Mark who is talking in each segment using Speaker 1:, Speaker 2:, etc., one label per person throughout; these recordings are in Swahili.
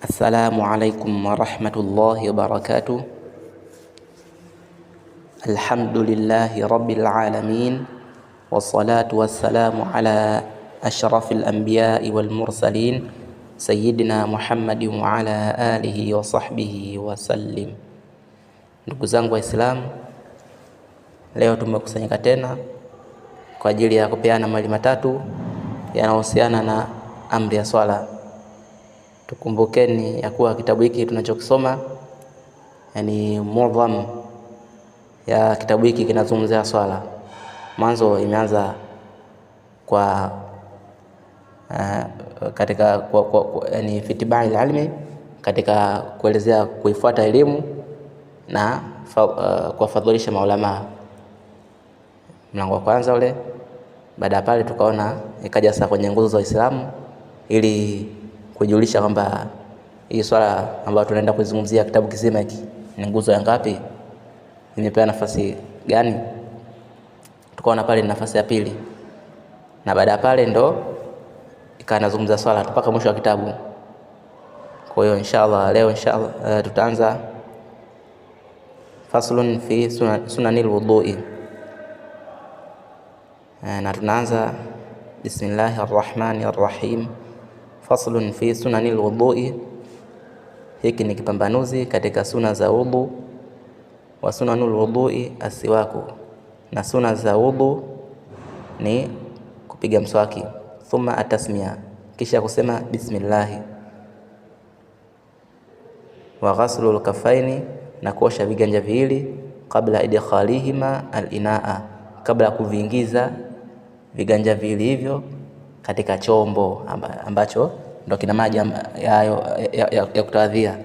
Speaker 1: Assalamu alaikum warahmatullahi wabarakatuh. Alhamdulillahi rabbil alamin, wassalatu wassalamu ala ashrafil anbiya'i wal mursalin sayyidina Muhammadin wa ala alihi wa sahbihi wa sallim. Ndugu zangu Waislamu, leo tumekusanyika tena kwa ajili ya kupeana mawili matatu yanayohusiana na amri ya swala. Tukumbukeni ya kuwa kitabu hiki tunachokisoma, yani muadham ya kitabu hiki kinazungumzia swala. Mwanzo imeanza kwa katika yani fitibai ilmi, katika kuelezea kuifuata elimu na kuwafadhilisha maulama. Mlango wa kwanza ule. Baada ya pale tukaona ikaja sasa kwenye nguzo za Uislamu, ili kujulisha kwamba hii swala ambayo tunaenda kuzungumzia kitabu kizima hiki ni nguzo ya ngapi, imepewa nafasi gani. Tukaona pale ni nafasi ya pili, na baada ya pale ndo ikanazungumza swala mpaka mwisho wa kitabu. Kwa hiyo inshallah leo tutaanza faslun fi sunanil wudu'i, na tunaanza bismillahir rahmanir rahim. Faslun fi sunanil wudu'i, hiki ni kipambanuzi katika suna za wudu. Wa sunanul wudu'i asiwaku, na suna za wudu ni kupiga mswaki. Thumma atasmia, kisha kusema bismillah. Wa ghaslul kafaini, na kuosha viganja viwili. Kabla idkhalihima al-inaa, kabla kuviingiza viganja viwili hivyo katika chombo ambacho ndo kina maji ya kutawadhia.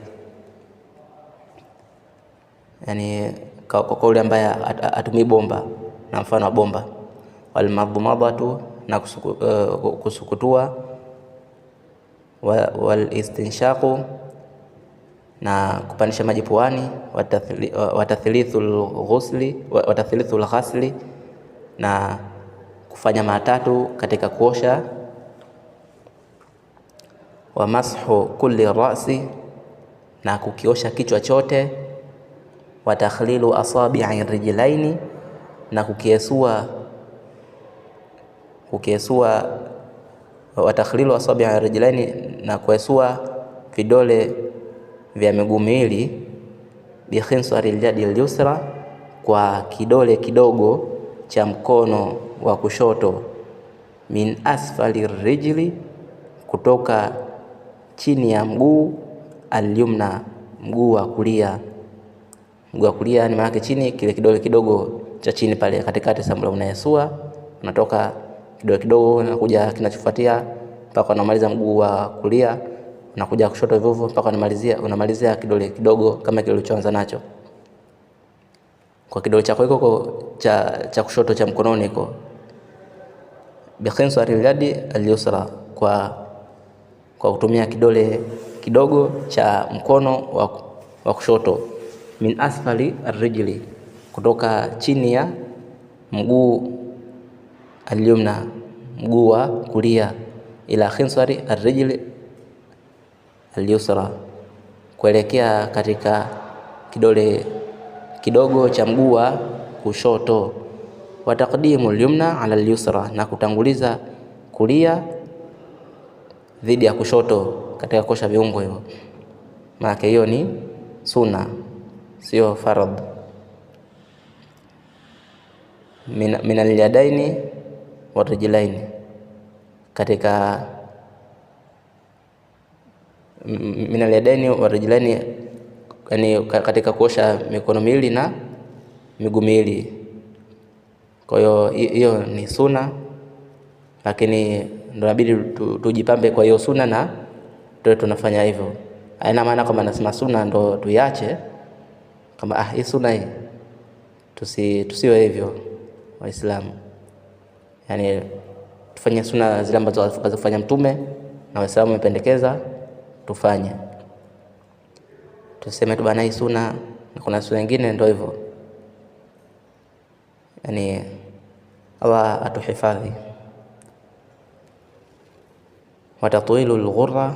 Speaker 1: Yani kwa yule ambaye atumii bomba, na mfano wa bomba. Wal madmadatu, na kusukutua. Wal istinshaqu, na kupandisha maji puani. Watathlithul ghasli, na kufanya matatu katika kuosha. Wa mashu kulli ra'si, na kukiosha kichwa chote. Wa takhlilu asabi'i rijlaini, na kukiesua. Wa takhlilu asabi'i rijlaini, na kuesua vidole vya miguu miwili. Bi khinsaril yadil yusra, kwa kidole kidogo cha mkono wa kushoto. Min asfali rijli, kutoka chini ya mguu. Al-yumna, mguu wa kulia. Mguu wa kulia ni maana chini, kile kidole kidogo cha chini pale katikati sambula unaesua, unatoka kidole kidogo unakuja kinachofuatia mpaka unamaliza mguu wa kulia, unakuja kushoto hivyo hivyo mpaka unamalizia kidole kidogo kama kile ulichoanza nacho. Kwa kidole chako hiko cha kushoto cha mkononi hiko. Bi khinsaril yadi al-yusra, kwa kutumia kidole kidogo cha mkono wa kushoto. Min asfali ar-rijli, kutoka chini ya mguu. Al-yumna, mguu wa kulia. Ila khinsari ar-rijli al-yusra, kuelekea katika kidole kidogo cha mguu wa kushoto. Wa taqdimu al-yumna ala al-yusra, na kutanguliza kulia dhidi ya kushoto katika kosha viungo hivyo. Maana hiyo ni sunna, sio faradh. Min al-yadaini wa rijlaini, katika min al-yadaini wa rijlaini, yani katika kuosha mikono miwili na miguu miwili. Kwa hiyo ni sunna, lakini ndio inabidi tujipambe kwa hiyo sunna, na ndio tunafanya hivyo. Haina maana kama nasema sunna ndo tuiache, kama hii sunna hii tusiwe hivyo Waislamu. Yani tufanye sunna zile ambazo azifanya Mtume na Waislamu wamependekeza tufanye. Tuseme tu bana hii sunna, na kuna sunna nyingine ndio hivyo. Yani Allah atuhifadhi. Wa tatwilul ghurra,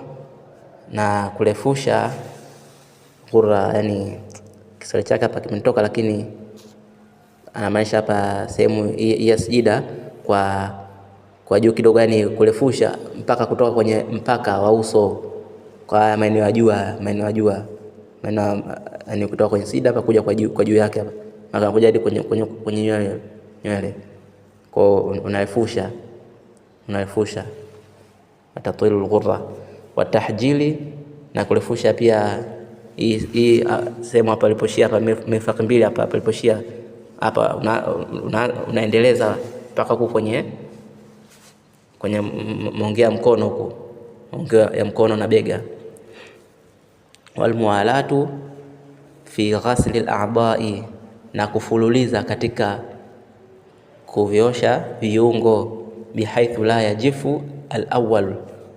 Speaker 1: na kurefusha ghurra, yani Kiswahili chake hapa kimetoka, lakini anamaanisha hapa sehemu ya sijida kwa juu kidogo, yani kurefusha mpaka kutoka kwenye mpaka wa uso kwa maeneo ya jua, yani kutoka kwenye sijida hapa kuja kwa juu yake hapa mpaka kuja hadi kwenye nywele. Kwa unarefusha atatwilul ghurra wa tahjili, na kurefusha pia hii sehemu hapa aliposhia hapa mifaq mbili hapa aliposhia hapa unaendeleza mpaka huko kwenye mongea mkono huko, mongea ya mkono na bega. Wal mualatu fi ghasli al-a'dha'i, na kufululiza katika kuviosha viungo, bihaithu la yajifu al-awwal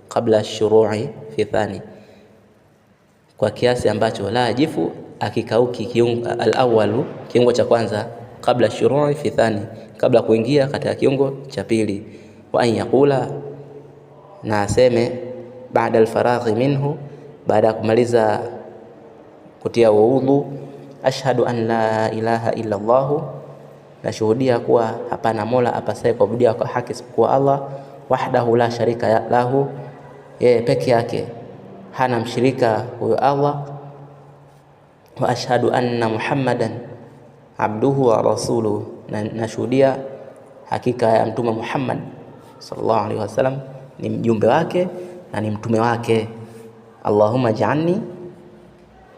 Speaker 1: qabla ash-shuru'i fi thani, kwa kiasi ambacho la yajifu, akikauki kiungo al-awwal, kiungo cha kwanza, kabla ash-shuru'i fi thani, kabla kuingia katika kiungo cha pili. Wa an yaqula, na aseme, baada al-faraghi minhu, baada ya kumaliza kutia udhu, ashhadu an la ilaha illa Allah, nashuhudia kuwa hapana mola apasaye kuabudiwa kwa haki isipokuwa Allah, wahdahu la sharika lahu, yeye peke yake hana mshirika huyo Allah, wa ashhadu anna Muhammadan abduhu wa rasuluhu, na nashuhudia hakika ya mtume Muhammad sallallahu alaihi wasallam ni mjumbe wake na ni mtume wake. Allahumma ja'alni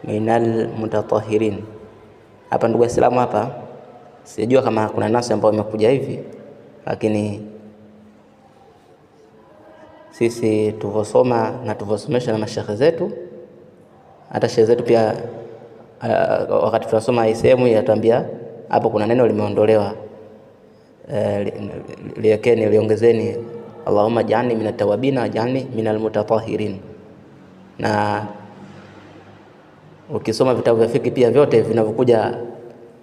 Speaker 1: minal mutatahhirin. Hapa ndugu Waislamu, hapa sijua kama kuna nasi ambayo imekuja hivi, lakini sisi tuvosoma na tuvosomesha na mashekhe zetu, hata shehe zetu pia wakati tunasoma hii sehemu yatuambia hapo kuna neno limeondolewa, liwekeni, liongezeni, Allahumma ja'alni minat tawabina wa ja'alni minal mutatahhirin. Na ukisoma vitabu vya fiqh pia vyote vinavyokuja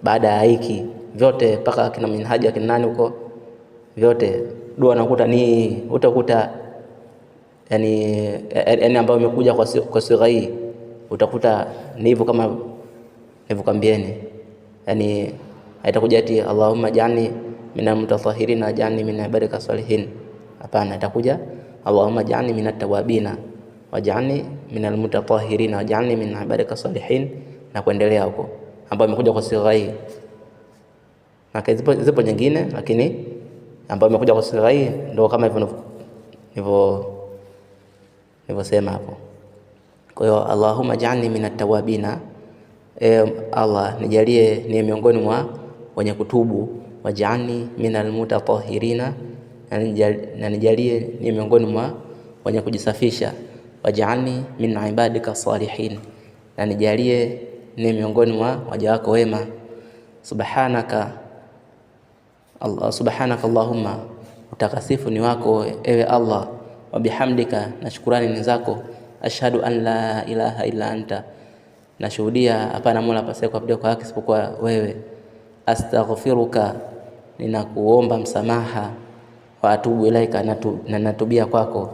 Speaker 1: baada ya hiki vyote mpaka kina minhaja kina nani huko, vyote dua utakuta yani ambayo imekuja kwa sigha hii utakuta ni hivyo kama nilivyokuambieni, yani haitakuja eti Allahumma ja'alni minal mutatahhirin wa ja'alni min ibadika salihin. Hapana, itakuja Allahumma ja'alni minat tawabina waj'alni minal mutatahhirin waj'alni min ibadika salihin, na kuendelea huko, ambayo imekuja kwa sigha hii. Na zipo nyingine, lakini ambayo imekuja kwa sigha hii ndio kama hivyo nilivyosema hapo. Kwa hiyo Allahumma ja'alni minat tawabina, Allah nijalie ni miongoni mwa wenye kutubu, waj'alni minal mutatahhirina, na nijalie ni miongoni mwa wenye kujisafisha, waj'alni min ibadika salihin, na nijalie ni miongoni mwa waja wako wema. Subhanaka Allahumma, utakasifu ni wako ewe Allah, wa bihamdika, na shukrani ni zako, ashhadu an la ilaha illa anta, nashuhudia hapana mola apasaye kuabudiwa kwa haki isipokuwa wewe, astaghfiruka, ninakuomba msamaha, wa atubu ilaika, na natubia kwako.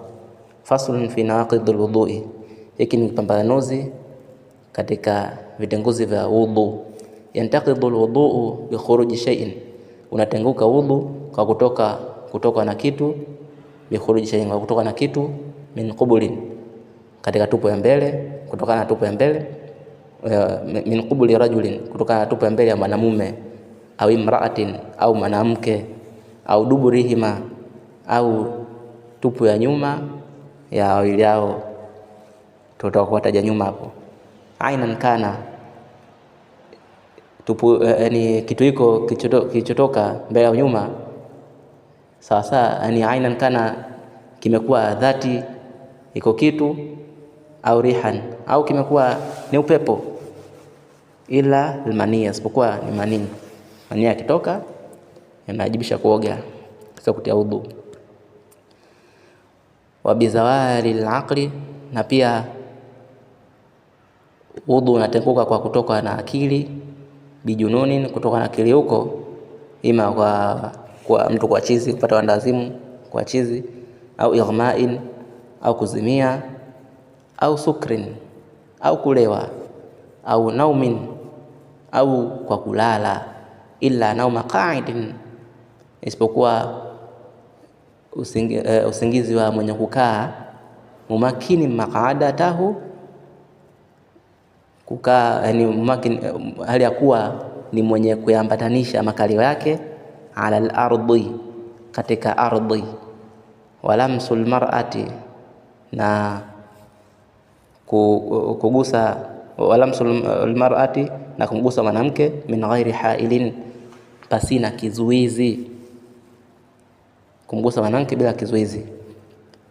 Speaker 1: Faslun fi nawaqidul wudhu'i, hiki ni pambanuzi katika vitenguzi vya udhu. Yantaqidul wudhu'u bi khuruji shay'in, unatenguka udhu kwa kutoka na kitu, bi khuruji shay'in, kwa kutoka na kitu, min qubulin, katika tupo ya mbele, kutokana na tupo ya mbele, min qubuli rajulin, kutokana na tupo ya mbele ya mwanamume, au imra'atin, au mwanamke, au duburihima, au tupo ya nyuma ya wawili yao, tutakuwataja nyuma hapo. Ainan kana, tupu, yani kitu hiko kilichotoka mbele au nyuma, sawa, yani ainan kana, kimekuwa dhati iko kitu, au rihan, au kimekuwa ni upepo, ila almania, isipokuwa ni mania yakitoka yanajibisha kuoga kisha kutia udhu. Wa bizawari al-aqli, na pia udhu unatenguka kwa kutoka na akili, bijununin, kutoka na akili huko, ima kwa mtu kwa chizi, kupata wandazimu kwa chizi, au ighma'in, au kuzimia, au sukrin, au kulewa, au naumin, au kwa kulala, illa nauma qa'idin, isipokuwa usingizi wa mwenye kukaa, mumakini maq'adatahu, kukaa yani mumakini, hali ya kuwa ni mwenye kuyambatanisha makalio yake, ala al-ardi, katika ardhi, walamsul mar'ati, na kugusa, walamsul mar'ati, na kumgusa mwanamke, min ghairi hailin, pasina kizuizi, kumgusa mwanamke bila kizuizi.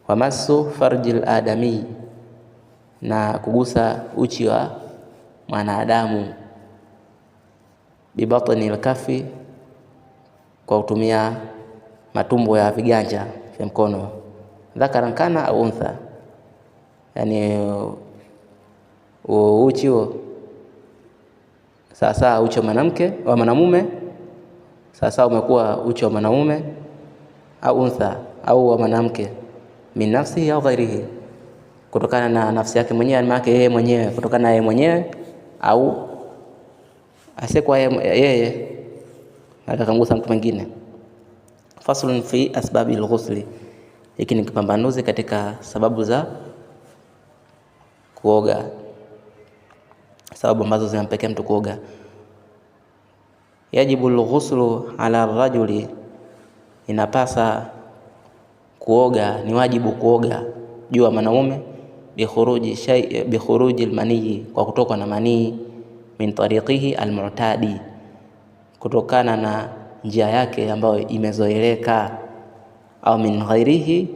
Speaker 1: Wamassu farjil adami, na kugusa uchi wa mwanadamu, bibatni al-kafi, kwa kutumia matumbo ya viganja vya mkono, dhakaran kana au untha, yani uchi huo sasa uchi wa mwanamke wa mwanamume, sasa umekuwa uchi wa mwanamume au untha, au wa mwanamke, min nafsihi au ghairihi, kutokana na nafsi yake mwenyewe, maana yeye mwenyewe, kutokana na yeye mwenyewe au asiyekuwa yeye akakangusa mtu mwingine. Faslun fi asbabil ghusli, hiki ni kipambanuzi katika sababu za kuoga, sababu ambazo zinampelekea mtu kuoga. Yajibu al-ghuslu ala rajuli, inapasa kuoga, ni wajibu kuoga juu ya mwanaume, bi khuruji al-mani, kwa kutoka na manii, min tariqihi al-mu'tadi, kutokana na njia yake ambayo imezoeleka, au min ghairihi,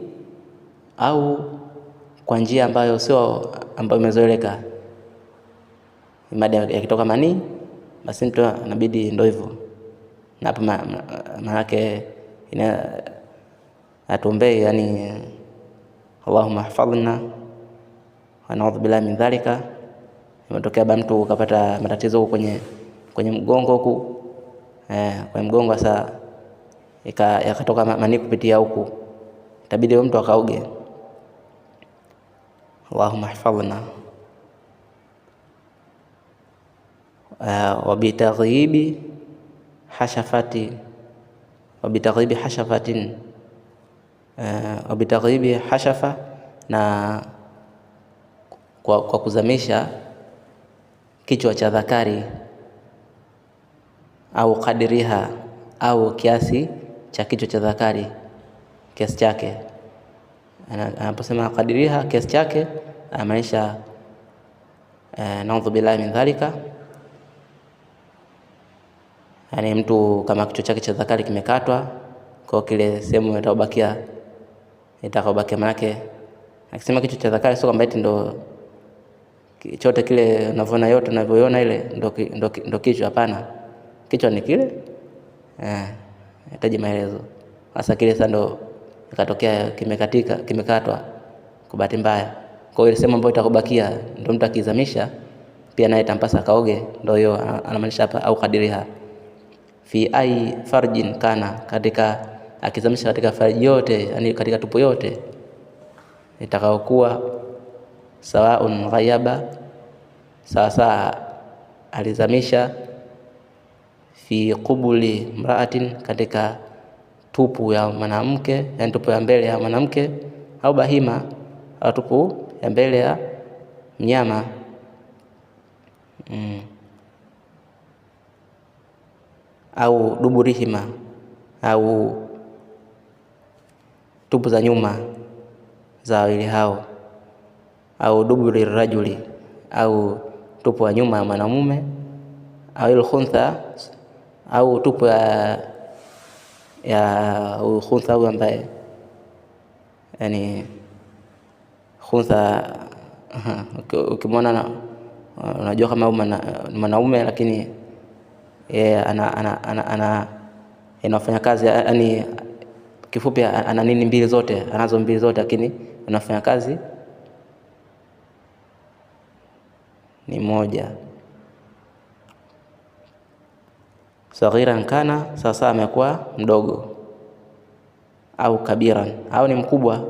Speaker 1: au kwa njia ambayo sio ambayo imezoeleka. Mada yakitoka manii, basi mtu anabidi ndio hivyo, na hapo maana yake ina atuombee, yani Allahumma hafadhna wa na'udhu billahi min dhalika. Imetokea mtu ukapata matatizo huko kwenye mgongo huko, kwenye mgongo sasa yakatoka manii kupitia huko, itabidi mtu akaoge. Allahumma hafadhna. Wa bitaghibi hashafati, wa bitaghibi hashafatin, wa bitaghibi hashafa, na kwa kuzamisha kichwa cha dhakari, au kadiriha, au kiasi cha kichwa cha dhakari, kiasi chake. Anaposema kadiriha, kiasi chake, anamaanisha naudhu billahi min dhalika, yani mtu kama kichwa chake cha dhakari kimekatwa, kwa kile sehemu itakayobakia manake, akisema kichwa cha dhakari sio kwamba eti ndo chote kile unavyoona, yote unavyoiona ile ndo kichwa. Hapana, kichwa ni kile, hitaji maelezo. Sasa kile sasa ndo ikatokea kimekatwa kwa bahati mbaya, kwa hiyo sehemu ambayo itakobakia ndo mtu akizamisha pia naye tampasa kaoge. Ndio hiyo anamaanisha hapa, au kadiriha fi ai farjin kana, katika akizamisha katika farji yote, yani katika tupo yote itakayokuwa, sawaun ghayaba, sawa alizamisha, fi qubuli mraatin, katika tupu ya mwanamke, yani tupu ya mbele ya mwanamke, au bahima, au tupu ya mbele ya mnyama, au duburihima, au tupu za nyuma za wawili hao, au duburi rajuli, au tupu wa nyuma ya mwanamume, au al-khuntha, au tupu ya khuntha, au ambaye yani khuntha, ukimwona unajua kama mwanaume, lakini anafanya kazi, yani kifupi ana nini mbili zote, anazo mbili zote, lakini anafanya kazi ni moja. Saghiran kana, sasa amekuwa mdogo, au kabiran, au ni mkubwa,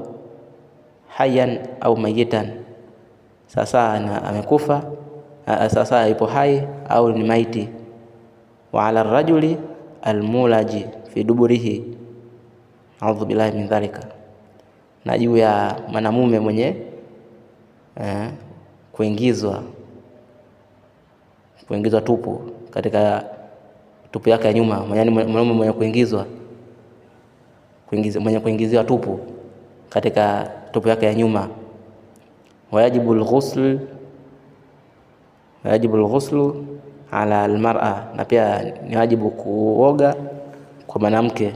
Speaker 1: hayyan au mayitan, sasa amekufa, sasa ipo hai au ni maiti. Wa ala rajuli almulaji fi duburihi, a'udhu billahi min dhalika, na juu ya mwanamume mwenye kuingizwa tupu katika tupu yake ya nyuma, yaani mwanamume mwenye kuingiziwa tupu katika tupu yake ya nyuma. Wayajibu alghuslu ala almar'a, na pia ni wajibu kuoga kwa mwanamke.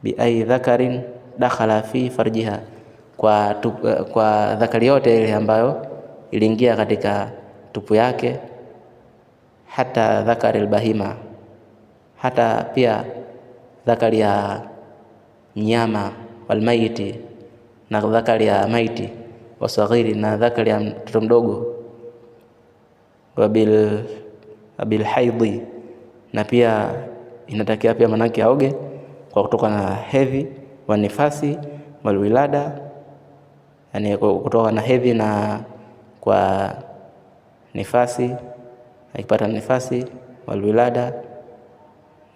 Speaker 1: Bi dhakarin dakhala fi farjiha, kwa dhakari yote ile ambayo iliingia katika tupu yake. Hata dhakari albahima, hata pia dhakari ya mnyama, walmaiti, na dhakari ya maiti, wasaghiri, na dhakari ya mtoto mdogo, wabil haidhi, na pia inatakiwa pia mwanamke aoge kwa kutoka na hedhi, wa nifasi, walwilada, yani kutoka na hedhi na kwa nifasi, akipata nifasi, walwilada,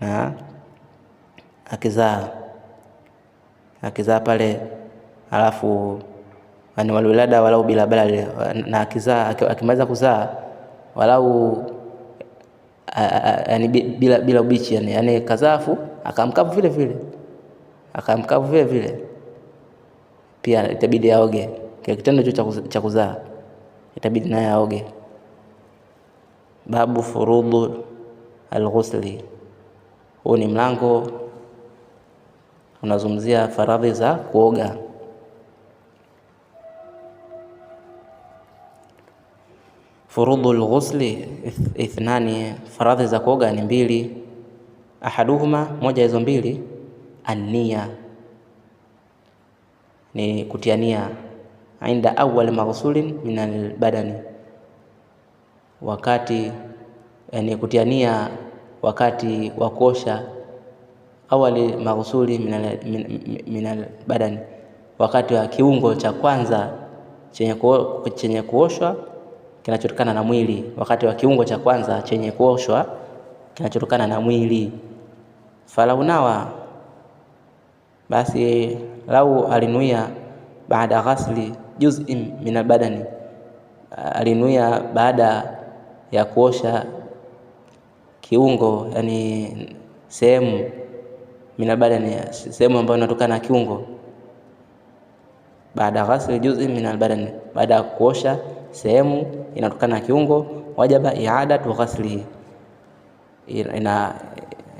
Speaker 1: na akizaa pale, alafu yani walwilada walau bila balali, na akimaliza kuzaa walau yani bila ubichi, yani kazafu akamkavu vile vile, pia itabidi aoge kwa kitendo cha kuzaa, itabidi naye aoge. Babu furudhu alghusli, huu ni mlango unazungumzia faradhi za kuoga. Furudhu alghusli ithnani, faradhi za kuoga ni mbili. Ahaduhuma, moja hizo mbili, an-niyya, ni kutia nia. Inda awwal maghsulin min albadani, wakati yani kutia nia wakati wa kuosha. Awali maghsuli min albadani, wakati wa kiungo cha kwanza chenye kuoshwa kinachotokana na mwili, wakati wa kiungo cha kwanza chenye kuoshwa kinachotokana na mwili. Falau nawa, basi lau alinuia, baada ghasli juz'in min albadani, alinuia baada ya kuosha kiungo, yani sehemu, min albadani, sehemu ambayo inatokana na kiungo. Baada ghasli juz'in min albadani, baada ya kuosha sehemu inatokana na kiungo, wajaba i'adatu ghaslihi,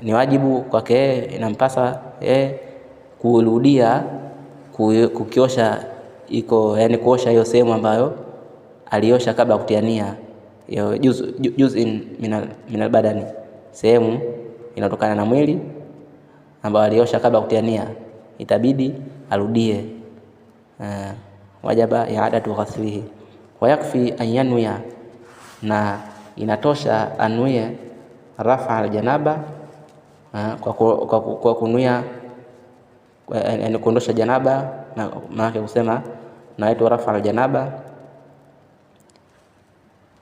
Speaker 1: ni wajibu kwake, inampasa kurudia kukiosha yani kuosha hiyo sehemu ambayo aliosha kabla ya kutia nia. Hiyo juz'in min albadani, sehemu inatokana na mwili ambayo aliosha kabla ya kutia nia, itabidi arudie. Wajaba i'adatu ghaslihi. Wayakfi an yanwiya, na inatosha anuie rafa aljanaba, kwa kunuia yani kuondosha janaba, na maana kusema nawaitu rafa aljanaba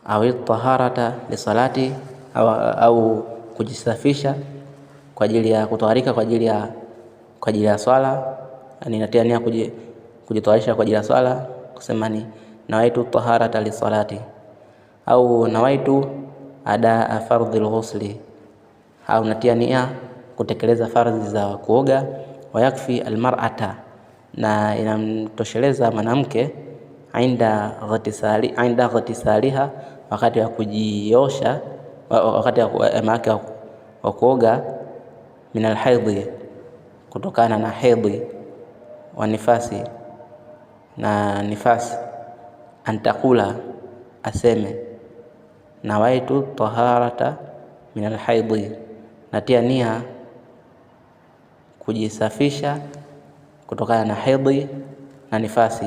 Speaker 1: au taharata lisalati, au kujisafisha kwa ajili ya kutaharika kwa ajili ya swala, yani natia nia kujitayarisha kwa ajili ya swala, kusema ni nawaitu taharata lisalati, au nawaitu ada fardhil ghusli, au natia nia kutekeleza fardhi za kuoga. Wayakfi almar'ata, na inamtosheleza mwanamke inda ghatisaliha, wakati wa kujiosha, wakati wa kuoga, min alhaidhi, kutokana na hedhi, wa nifasi, na nifasi. Antakula, aseme nawaitu taharata min alhaidhi, natia nia kujisafisha kutokana na hedhi na nifasi.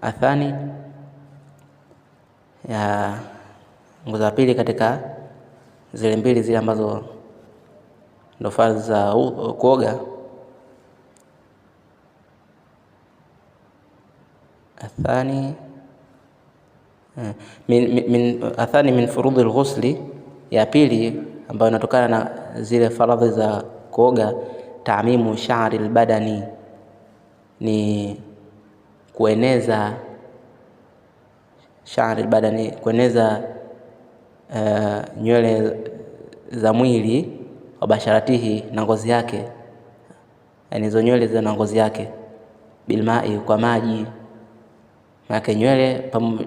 Speaker 1: Athani, ya nguzo ya pili katika zile mbili zile ambazo ndo fardhi za kuoga. athani min furudhi al-ghusli, ya pili ambayo inatokana na zile faradhi za kuoga, ta'mimu sha'ri al-badani, ni kueneza sha'ri al-badani, kueneza nywele za mwili, wa basharatihi, na ngozi yake, yani hizo nywele za ngozi yake, bilmai, kwa maji. Maana nywele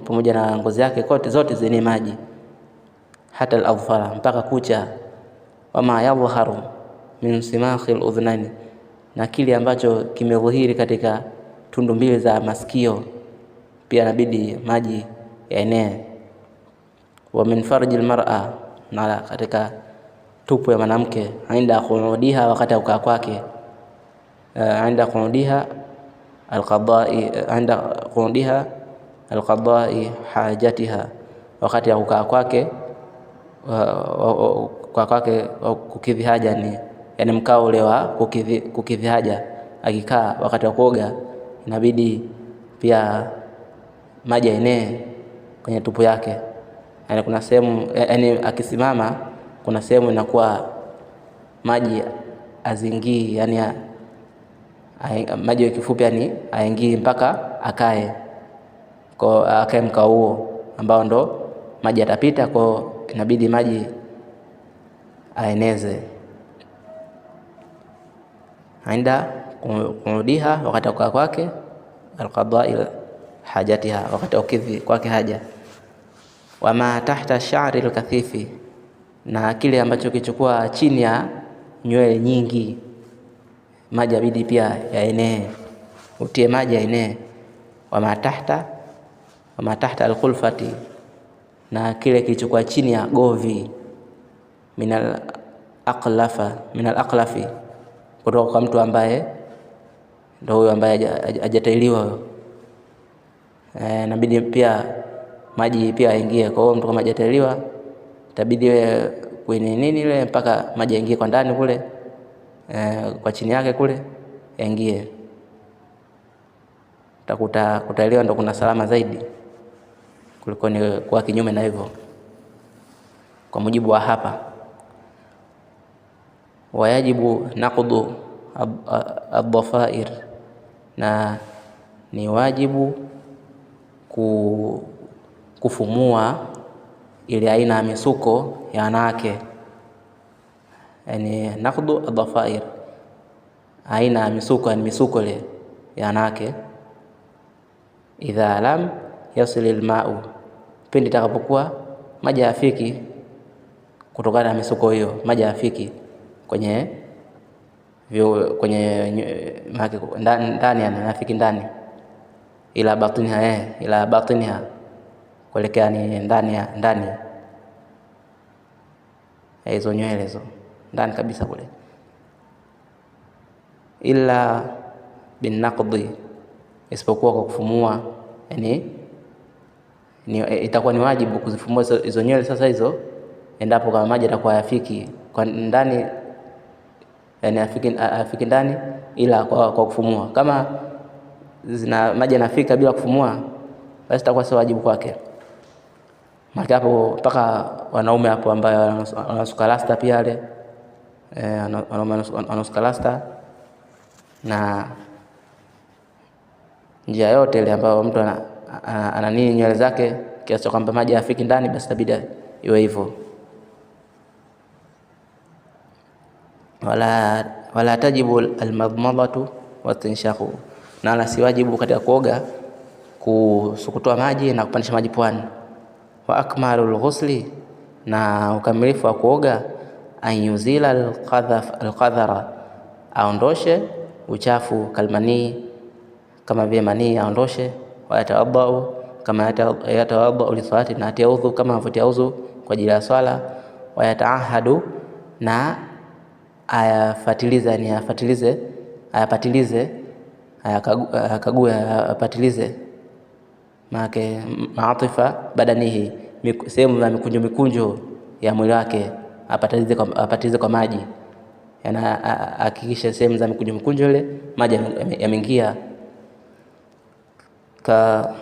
Speaker 1: pamoja na ngozi yake kote zote zenye maji, hata al-adfara, mpaka kucha. Wama yadhharu min simakhi al-udhnaini, na kile ambacho kimedhihiri katika tundu mbili za masikio pia inabidi maji yaenee. Wa min farji al-mar'a, na katika tupu ya mwanamke, inda quudiha, wakati ya kukaa kwake, inda quudiha alqada'i hajatiha, wakati ya kukaa kwake kukidhi haja, yani mkao ule wa kukidhi haja. Akikaa wakati wa kuoga inabidi pia maji yaenee kwenye tupu yake. Yani kuna sehemu, yani akisimama kuna sehemu inakuwa maji azingii, yani maji ya kifupi, yani aingii mpaka akae mkao huo ambao ndo maji yatapita, kwa inabidi maji aeneze. Inda quudiha, wakati kukaa kwake, alqada'i hajatiha, wakati ukidhi kwake haja. Wama tahta sha'ri al-kathifi, na kile ambacho kichukua chini ya nywele nyingi, maji abidi pia yaenee, utie maji yaenee. Wama tahta al-khulfati, na kile kilichokuwa chini ya govi, min al-aqlafi, kutoka kwa mtu ambaye ndio huyo ambaye hajatailiwa, inabidi pia maji pia yaingie. Kwa hiyo mtu kama hajatailiwa itabidi wewe kwenye nini ile mpaka maji yaingie kwa ndani kule, kwa chini yake kule yaingie. Utakuta kutailiwa ndo kuna salama zaidi kuliko ni kwa kinyume na hivyo, kwa mujibu wa hapa. Wayajibu naqdu ad-dhafair, na ni wajibu kufumua ile aina ya misuko ya wanawake, yani naqdu ad-dhafair, aina ya misuko, ni misuko ile ya wanawake. Idha lam yasil al-ma'u, pindi takapokuwa maji yafiki kutokana na misuko hiyo, maji yafiki kwenye ndani, yanafiki ndani, ila batiniha, kuelekea ni ndani hizo nywele hizo, ndani kabisa kule. Illa bin naqdi, isipokuwa kwa kufumua, yani itakuwa ni wajibu kuzifumua hizo nywele sasa hizo, endapo kama maji yatakuwa yafiki kwa ndani, yani afiki ndani, ila kwa kufumua. Kama zina maji yanafika bila kufumua, basi itakuwa si wajibu kwake. Maana hapo mpaka wanaume hapo ambao wanasuka rasta pia wale, wanaume wanasuka rasta, na njia yote ile ambayo mtu ana nini nywele zake kiasi cha kwamba maji yafiki ndani, basi itabidi iwe hivyo. Wala tajibu almadmadatu watinshaqu, na la si wajibu katika kuoga kusukutoa maji na kupandisha maji puani. Wa akmalul ghusli, na ukamilifu wa kuoga, ayuzila alqadhara, aondoshe uchafu, kalmani, kama vile manii aondoshe. Wa yatawadhau, kama yatawadhau li salati, na atia udhu kama afutia udhu kwa ajili ya swala. Wa yataahadu, na ayapatilize maake maatifa badanihi, sehemu za mikunjo ya mwili wake apatilize kwa maji, yani hakikisha sehemu za mikunjo ile maji yameingia. ka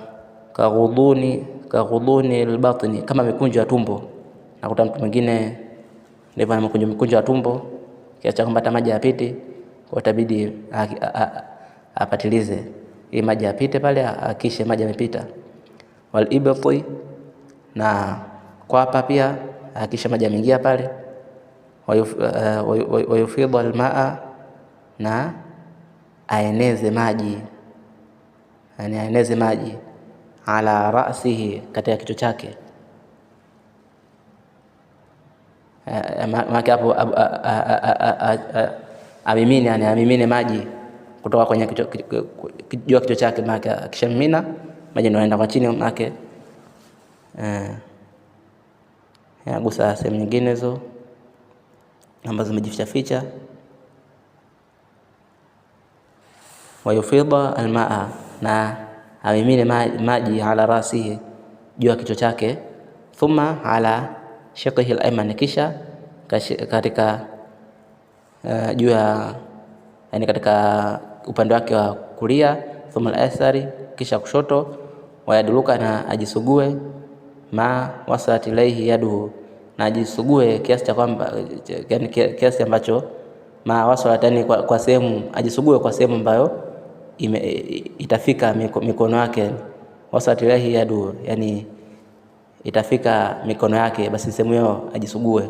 Speaker 1: ghuduni albatni, kama mikunjo ya tumbo. Nakuta mtu mwingine ndivyo ana mikunjo ya tumbo kiasi cha kwamba hata maji yapiti, kwa itabidi apatilize ili maji yapite pale, akishe maji yamepita. Wal ibti, na kwapa pia akisha maji yameingia pale. Wayufidha almaa, na aeneze maji, yani aeneze maji ala ra'sihi, katika kichwa chake. Maana hapo amimine maji kutoka kwenye kichwa chake. Maana akishamimina maji ndio yanaenda kwa chini, maana yagusa sehemu nyingine hizo ambazo zimejificha ficha. Wayufidha almaa, na amimine maji ala rasihi, juu ya kichwa chake. Thumma ala shiqihi al-ayman, kisha katika juu ya, yani katika upande wake wa kulia. Thumma al-aysari, kisha kushoto. Wayaduluka, na ajisugue. Ma wasat ilayhi yaduhu, na ajisugue kiasi cha kwamba, yani kiasi ambacho ma wasat, yani kwa sehemu, ajisugue kwa sehemu ambayo itafika mikono yake. Wasat ilayhi yaduhu, yani itafika mikono yake, basi sehemu hiyo ajisugue.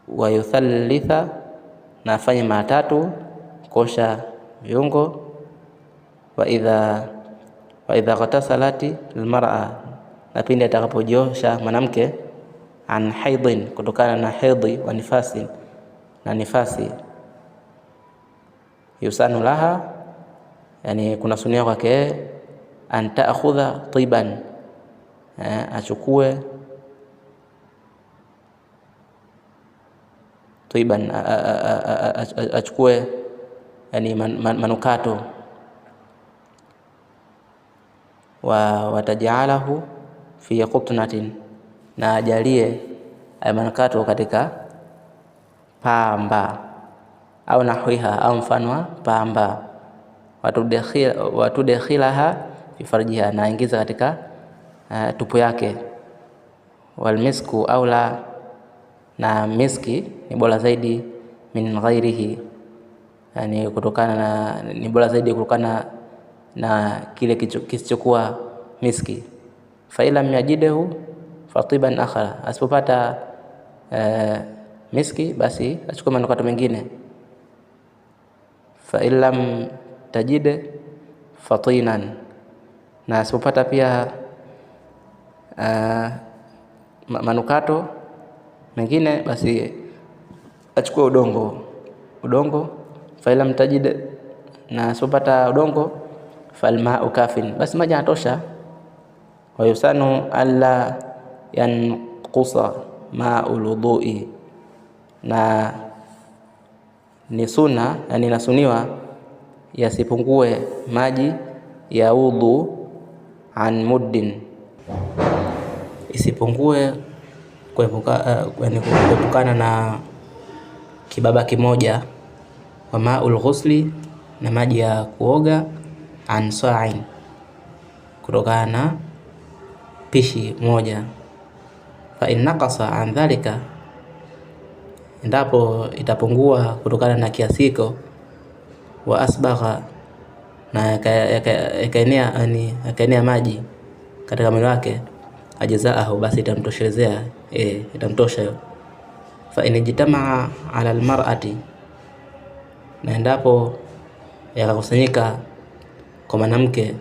Speaker 1: Wayuthalitha, na afanye mara 3 kosha viungo. Wa idha ghatasalati almar'a, na pindi atakapojiosha mwanamke, an haidhin, kutokana na hedhi, wa nifasi, na nifasi. Yusanu laha, yani kuna sunia kwake, an ta'khudha tiban, achukue tiban, achukue yani manukato. Watajalahu fi qutnatin, na ajalie manukato katika pamba, au nahwiha, au mfano wa pamba. Watudkhilaha fi farjiha, na ingiza katika tupu yake. Walmisku aula, na miski ni bora zaidi, min ghairihi, yani kutokana na, ni bora zaidi kutokana na kile kisichokuwa miski. Fa ilam yajidehu fatiban akhara, asipopata miski basi achukue manukato mengine. Fa ilam tajide fatinan, na asipopata pia manukato mengine basi achukue udongo. Fa ilam tajide, na asipopata udongo, falma'u kafin, basi maji yanatosha. Wayusanu alla yanqusa ma'ul wudhu'i, na ni sunna, yani nasuniwa yasipungue maji ya udhu, an muddin, isipungue kuepukana na kibaba kimoja. Wa ma'ul ghusli, na maji ya kuoga, an sa'in, kutokana na pishi moja. Fa in naqasa an dhalika, endapo itapungua kutokana na kiasi hiko. Wa asbagha, na yakaenea maji katika mwili wake. Ajzaahu, basi itamtoshelezea, itamtosha hiyo. Fa in jitamaa ala almar'ati, na endapo yakakusanyika kwa mwanamke,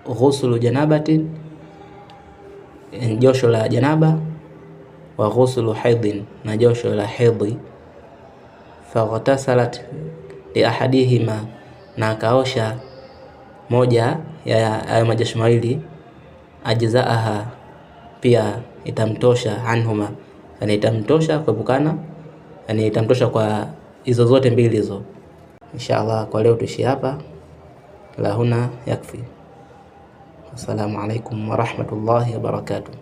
Speaker 1: ghuslu janabati, josho la janaba, wa ghuslu haidhin, na josho la hedhi. Faghtasalat li ahadihima, na akaosha moja ya majosho mawili. Ajzaaha, pia itamtosha, anhuma, yani itamtosha kuepukana, yani itamtosha kwa hizo zote mbili hizo. Inshallah kwa leo tuishi hapa. La huna yakfi. Assalamu alaikum wa rahmatullahi wa barakatuh.